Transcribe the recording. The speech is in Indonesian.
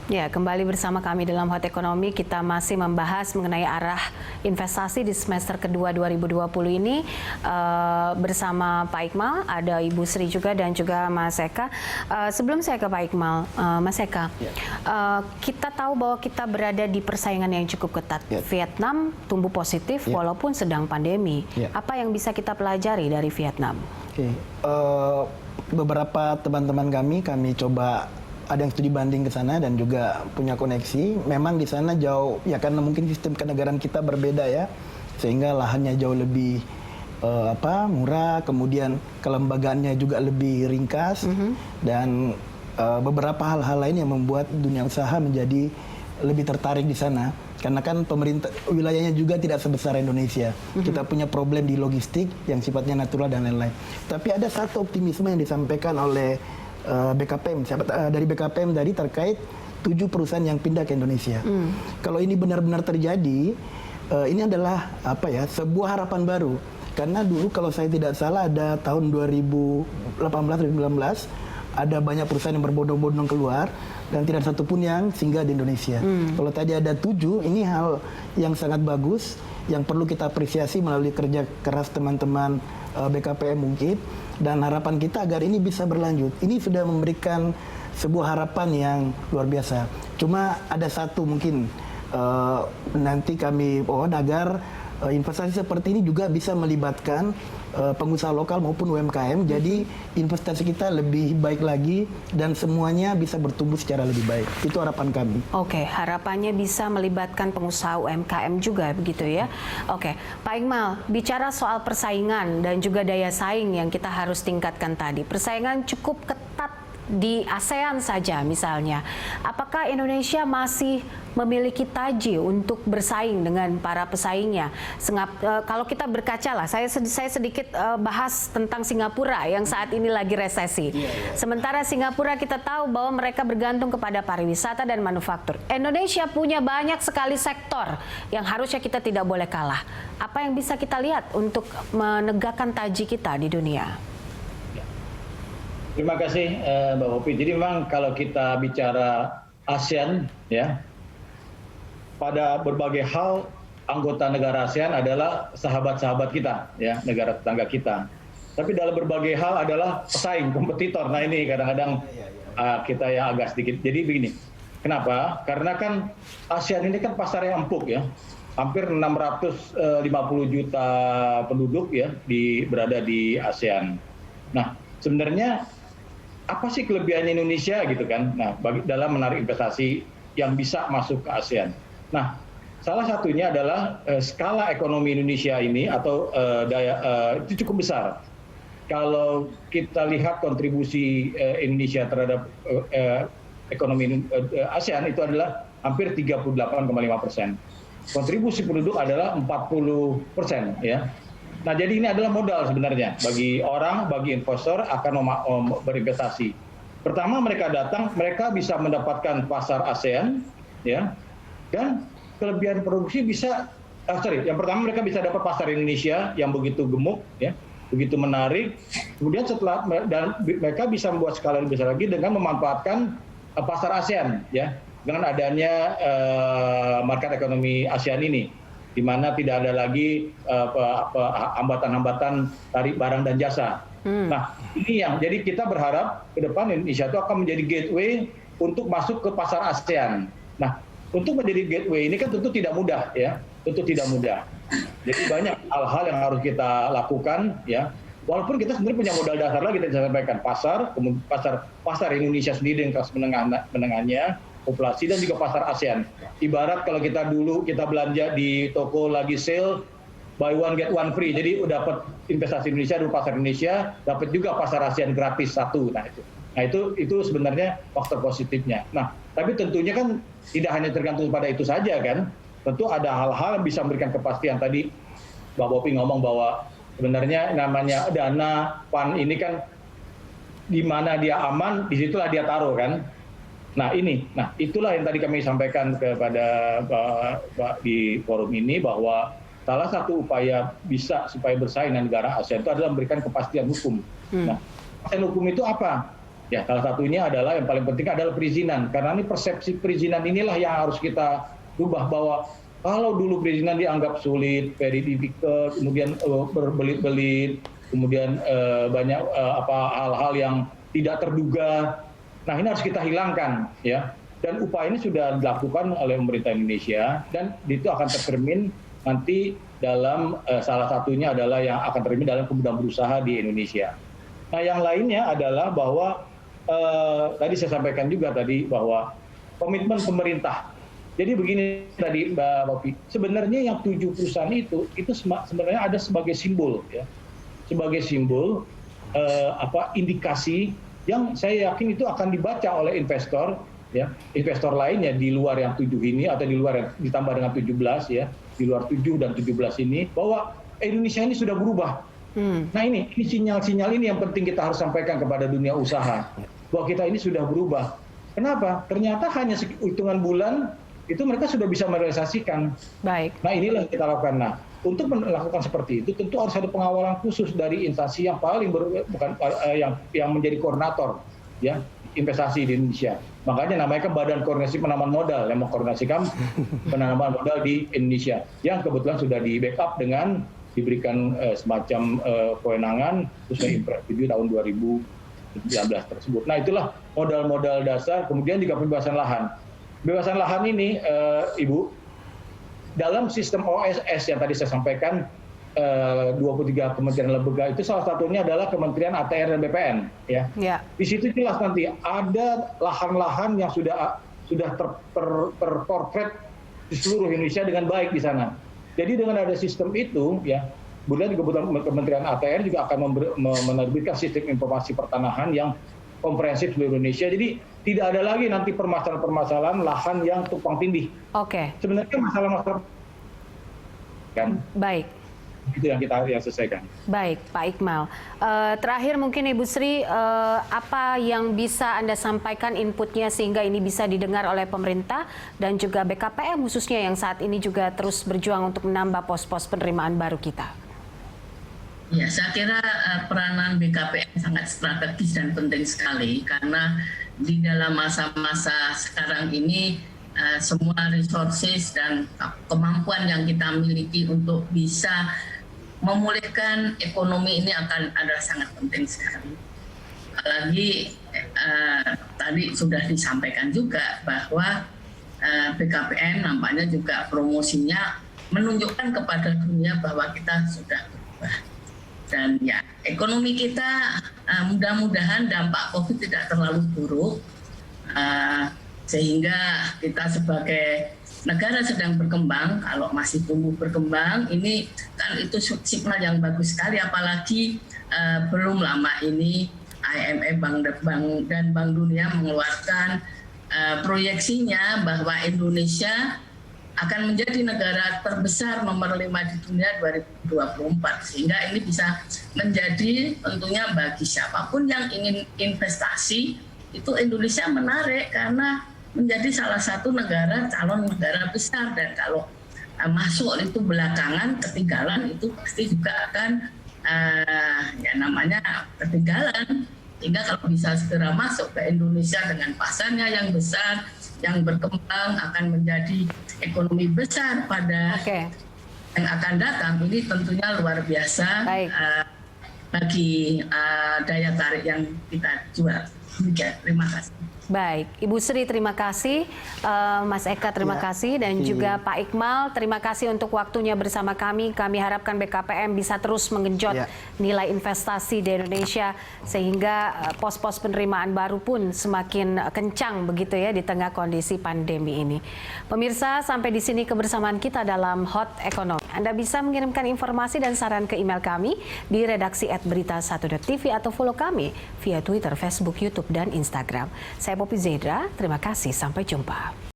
Ya, kembali bersama kami dalam Hot Ekonomi. Kita masih membahas mengenai arah investasi di semester kedua 2020 ini bersama Pak Iqmal, ada Ibu Sri juga dan juga Mas Eka. Sebelum saya ke Pak Iqmal, Mas Eka, kita tahu bahwa kita berada di persaingan yang cukup ketat. Vietnam tumbuh positif walaupun sedang pandemi. Apa yang bisa kita pelajari dari Vietnam? Beberapa teman-teman kami coba ada yang studi banding ke sana dan juga punya koneksi. Memang di sana jauh, ya karena mungkin sistem kenegaraan kita berbeda ya, sehingga lahannya jauh lebih murah, kemudian kelembagaannya juga lebih ringkas, dan beberapa hal-hal lain yang membuat dunia usaha menjadi lebih tertarik di sana. Karena kan pemerintah wilayahnya juga tidak sebesar Indonesia. Kita punya problem di logistik yang sifatnya natural dan lain-lain. Tapi ada satu optimisme yang disampaikan oleh BKPM, dari BKPM tadi terkait 7 perusahaan yang pindah ke Indonesia. Kalau ini benar-benar terjadi, ini adalah sebuah harapan baru. Karena dulu kalau saya tidak salah ada tahun 2018-2019 ada banyak perusahaan yang berbondong-bondong keluar dan tidak satupun yang singgah di Indonesia. Kalau tadi ada 7, ini hal yang sangat bagus yang perlu kita apresiasi melalui kerja keras teman-teman BKPM mungkin, dan harapan kita agar ini bisa berlanjut. Ini sudah memberikan sebuah harapan yang luar biasa. Cuma ada satu mungkin nanti kami mohon agar investasi seperti ini juga bisa melibatkan pengusaha lokal maupun UMKM. Jadi investasi kita lebih baik lagi dan semuanya bisa bertumbuh secara lebih baik. Itu harapan kami. Oke, harapannya bisa melibatkan pengusaha UMKM juga begitu ya. Oke, Pak Iqmal, bicara soal persaingan dan juga daya saing yang kita harus tingkatkan tadi. Persaingan cukup ketat di ASEAN saja misalnya. Apakah Indonesia masih memiliki taji untuk bersaing dengan para pesaingnya? Kalau kita berkaca lah, saya sedikit bahas tentang Singapura yang saat ini lagi resesi. Sementara Singapura kita tahu bahwa mereka bergantung kepada pariwisata dan manufaktur. Indonesia punya banyak sekali sektor yang harusnya kita tidak boleh kalah. Apa yang bisa kita lihat untuk menegakkan taji kita di dunia? Terima kasih Mbak Popi. Jadi memang kalau kita bicara ASEAN ya, pada berbagai hal anggota negara ASEAN adalah sahabat-sahabat kita ya, negara tetangga kita. Tapi dalam berbagai hal adalah pesaing, kompetitor. Nah ini kadang-kadang kita yang agak sedikit. Jadi begini, kenapa? Karena kan ASEAN ini kan pasarnya empuk ya. Hampir 650 juta penduduk ya berada di ASEAN. Nah, sebenarnya apa sih kelebihannya Indonesia gitu kan? Nah, dalam menarik investasi yang bisa masuk ke ASEAN. Nah, salah satunya adalah skala ekonomi Indonesia ini atau itu cukup besar. Kalau kita lihat kontribusi Indonesia terhadap ekonomi ASEAN itu adalah hampir 38,5%. Kontribusi penduduk adalah 40% ya. Nah, jadi ini adalah modal sebenarnya bagi orang, bagi investor akan berinvestasi. Pertama mereka datang, mereka bisa mendapatkan pasar ASEAN, ya, dan kelebihan produksi bisa, yang pertama mereka bisa dapat pasar Indonesia yang begitu gemuk, ya, begitu menarik. Kemudian dan mereka bisa membuat skala lebih besar lagi dengan memanfaatkan pasar ASEAN, ya, dengan adanya market ekonomi ASEAN ini, di mana tidak ada lagi hambatan-hambatan tarik barang dan jasa. Nah, ini yang jadi kita berharap ke depan Indonesia itu akan menjadi gateway untuk masuk ke pasar ASEAN. Nah, untuk menjadi gateway ini kan tentu tidak mudah ya, tentu tidak mudah. Jadi banyak hal-hal yang harus kita lakukan ya. Walaupun kita sebenarnya punya modal dasar lagi kita sampaikan pasar Indonesia sendiri dengan kelas menengahnya, populasi dan juga pasar ASEAN. Ibarat kalau kita dulu kita belanja di toko lagi sale buy one get one free. Jadi udah dapat investasi Indonesia di pasar Indonesia, dapat juga pasar ASEAN gratis satu. Nah itu sebenarnya faktor positifnya. Nah, tapi tentunya kan tidak hanya tergantung pada itu saja kan. Tentu ada hal-hal yang bisa memberikan kepastian. Tadi Mbak Popi ngomong bahwa sebenarnya namanya dana PAN ini kan di mana dia aman, disitulah dia taruh kan. Nah itulah yang tadi kami sampaikan kepada di forum ini bahwa salah satu upaya bisa supaya bersaing dengan negara ASEAN itu adalah memberikan kepastian hukum. Nah, kepastian hukum itu apa? Ya, salah satunya adalah yang paling penting adalah perizinan. Karena ini persepsi perizinan inilah yang harus kita rubah, bahwa kalau dulu perizinan dianggap sulit, very difficult, kemudian berbelit-belit, kemudian banyak hal-hal yang tidak terduga. Nah, ini harus kita hilangkan, ya. Dan upaya ini sudah dilakukan oleh pemerintah Indonesia, dan itu akan tercermin nanti dalam salah satunya adalah yang akan tercermin dalam kemudahan berusaha di Indonesia. Nah, yang lainnya adalah bahwa tadi saya sampaikan juga tadi bahwa komitmen pemerintah. Jadi begini tadi Mbak Popi, sebenarnya yang 7 perusahaan itu sebenarnya ada sebagai simbol, ya, sebagai simbol indikasi yang saya yakin itu akan dibaca oleh investor, ya, investor lainnya di luar yang 7 ini atau di luar yang ditambah dengan 17, ya, di luar 7 dan 17 ini, bahwa Indonesia ini sudah berubah. Nah, ini sinyal-sinyal ini yang penting kita harus sampaikan kepada dunia usaha, bahwa kita ini sudah berubah. Kenapa? Ternyata hanya hitungan bulan itu mereka sudah bisa merealisasikan. Baik. Nah, inilah yang kita lakukan. Nah, untuk melakukan seperti itu tentu harus ada pengawalan khusus dari instansi yang paling yang menjadi koordinator, ya, investasi di Indonesia. Makanya namanya Badan Koordinasi Penanaman Modal yang mengkoordinasikan penanaman modal di Indonesia, yang kebetulan sudah di backup dengan diberikan semacam kewenangan khususnya Infrastruktur tahun 2019 tersebut. Nah, itulah modal-modal dasar. Kemudian juga pembebasan lahan. Pembebasan lahan ini, Ibu, dalam sistem OSS yang tadi saya sampaikan, 23 kementerian lembaga itu salah satunya adalah Kementerian ATR dan BPN, ya. Yeah. Di situ jelas nanti ada lahan-lahan yang sudah terportret di seluruh Indonesia dengan baik di sana. Jadi dengan ada sistem itu, ya, kemudian Kementerian ATR juga akan menerbitkan sistem informasi pertanahan yang komprehensif seluruh Indonesia. Jadi tidak ada lagi nanti permasalahan-permasalahan lahan yang tumpang tindih. Oke. Sebenarnya masalah-masalah kan. Baik. Itu yang kita selesaikan. Baik, Pak Iqmal. Terakhir mungkin Ibu Sri, apa yang bisa Anda sampaikan inputnya sehingga ini bisa didengar oleh pemerintah dan juga BKPM khususnya yang saat ini juga terus berjuang untuk menambah pos-pos penerimaan baru kita? Ya, saya kira peranan BKPM sangat strategis dan penting sekali karena di dalam masa-masa sekarang ini semua resources dan kemampuan yang kita miliki untuk bisa memulihkan ekonomi ini akan ada sangat penting sekali. Apalagi tadi sudah disampaikan juga bahwa BKPM nampaknya juga promosinya menunjukkan kepada dunia bahwa kita sudah berubah. Dan ya, ekonomi kita mudah-mudahan dampak COVID tidak terlalu buruk, sehingga kita sebagai negara sedang berkembang, kalau masih tumbuh berkembang, ini kan itu signal yang bagus sekali, apalagi belum lama ini IMF dan Bank Dunia mengeluarkan proyeksinya bahwa Indonesia akan menjadi negara terbesar nomor 5 di dunia 2024, sehingga ini bisa menjadi tentunya bagi siapapun yang ingin investasi, itu Indonesia menarik karena menjadi salah satu calon negara besar, dan kalau masuk itu belakangan ketinggalan itu pasti juga akan ketinggalan. Sehingga kalau bisa segera masuk ke Indonesia dengan pasarnya yang besar, yang berkembang, akan menjadi ekonomi besar pada yang akan datang, ini tentunya luar biasa bagi daya tarik yang kita jual. Terima kasih. Baik, Ibu Sri terima kasih, Mas Eka terima kasih, dan juga Pak Iqmal terima kasih untuk waktunya bersama kami. Kami harapkan BKPM bisa terus menggenjot nilai investasi di Indonesia sehingga pos-pos penerimaan baru pun semakin kencang begitu ya di tengah kondisi pandemi ini. Pemirsa, sampai di sini kebersamaan kita dalam Hot Economy. Anda bisa mengirimkan informasi dan saran ke email kami di redaksi @berita1.tv atau follow kami via Twitter, Facebook, YouTube, dan Instagram. Saya Popi Zedra, terima kasih, sampai jumpa.